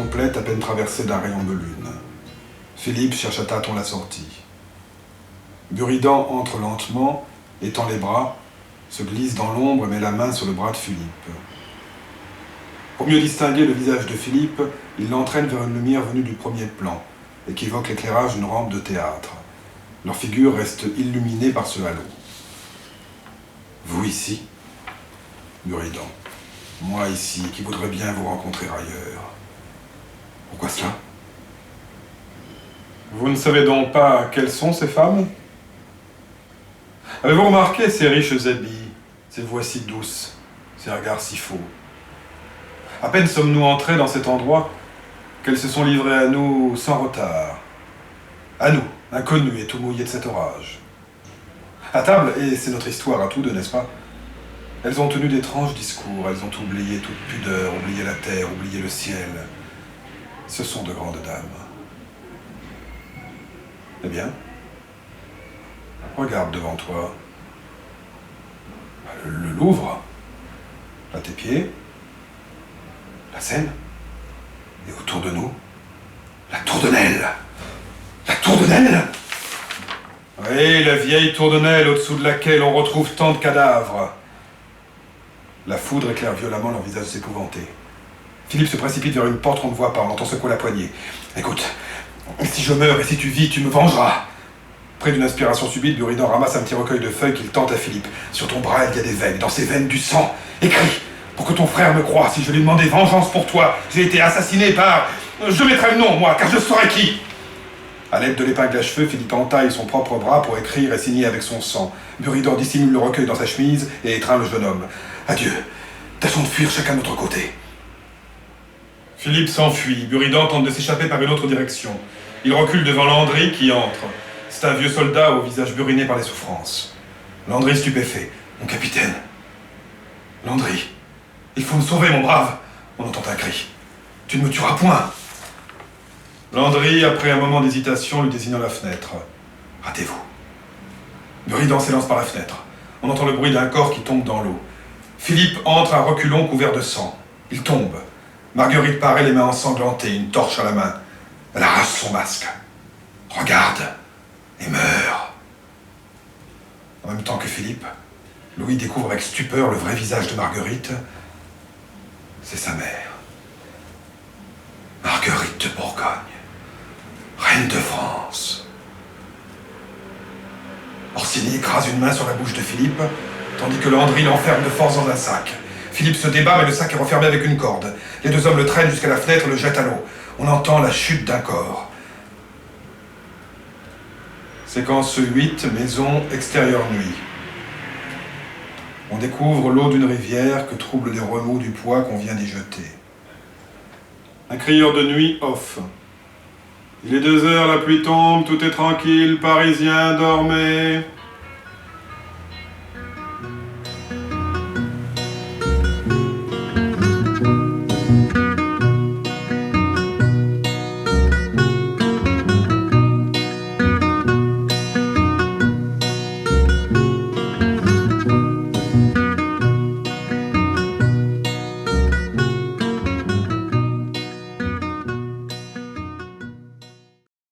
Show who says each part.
Speaker 1: complète à peine traversée d'un rayon de lune. Philippe cherche à tâtons la sortie. Buridan entre lentement, étend les bras, se glisse dans l'ombre et met la main sur le bras de Philippe. Pour mieux distinguer le visage de Philippe, il l'entraîne vers une lumière venue du premier plan et qui évoque l'éclairage d'une rampe de théâtre. Leur figure reste illuminée par ce halo. Vous ici, Buridan. Moi ici, qui voudrais bien vous rencontrer ailleurs. Pourquoi cela? Vous ne savez donc pas quelles sont ces femmes? Avez-vous remarqué ces riches habits, ces voix si douces, ces regards si faux? À peine sommes-nous entrés dans cet endroit qu'elles se sont livrées à nous sans retard. À nous, inconnus et tout mouillés de cet orage. À table, et c'est notre histoire à tous deux, n'est-ce pas? Elles ont tenu d'étranges discours, elles ont oublié toute pudeur, oublié la terre, oublié le ciel. Ce sont de grandes dames. Eh bien, regarde devant toi. Le Louvre, à tes pieds, la Seine, et autour de nous, la Tour de Nesle. La Tour de Nesle? Oui, la vieille Tour de Nesle au-dessous de laquelle on retrouve tant de cadavres. La foudre éclaire violemment leurs visages épouvantés. Philippe se précipite vers une porte qu'on ne voit pas, on entend secouer la poignée. Écoute, si je meurs et si tu vis, tu me vengeras. Près d'une inspiration subite, Buridan ramasse un petit recueil de feuilles qu'il tente à Philippe. Sur ton bras, il y a des veines, dans ces veines du sang. Écris, pour que ton frère me croie. Si je lui demandais vengeance pour toi, j'ai été assassiné par... Je mettrai le nom, moi, car je saurai qui. À l'aide de l'épingle à cheveux, Philippe entaille son propre bras pour écrire et signer avec son sang. Buridan dissimule le recueil dans sa chemise et étreint le jeune homme. Adieu. Tâchons de fuir chacun de notre côté. Philippe s'enfuit. Buridan tente de s'échapper par une autre direction. Il recule devant Landry qui entre. C'est un vieux soldat au visage buriné par les souffrances. Landry stupéfait. Mon capitaine. Landry. Il faut me sauver, mon brave. On entend un cri. Tu ne me tueras point. Landry, après un moment d'hésitation, lui désignant la fenêtre. Hâtez-vous. Buridan s'élance par la fenêtre. On entend le bruit d'un corps qui tombe dans l'eau. Philippe entre à reculons couvert de sang. Il tombe. Marguerite paraît les mains ensanglantées, une torche à la main. Elle arrache son masque. Regarde et meurt. En même temps que Philippe, Louis découvre avec stupeur le vrai visage de Marguerite. C'est sa mère. Marguerite de Bourgogne, reine de France. Orsini écrase une main sur la bouche de Philippe, tandis que Landry l'enferme de force dans un sac. Philippe se débat, mais le sac est refermé avec une corde. Les deux hommes le traînent jusqu'à la fenêtre et le jettent à l'eau. On entend la chute d'un corps. Séquence 8, maison, extérieure nuit. On découvre l'eau d'une rivière que troublent les remous du poids qu'on vient d'y jeter. Un crieur de nuit off. Il est 2 heures, la pluie tombe, tout est tranquille, Parisiens, dormez.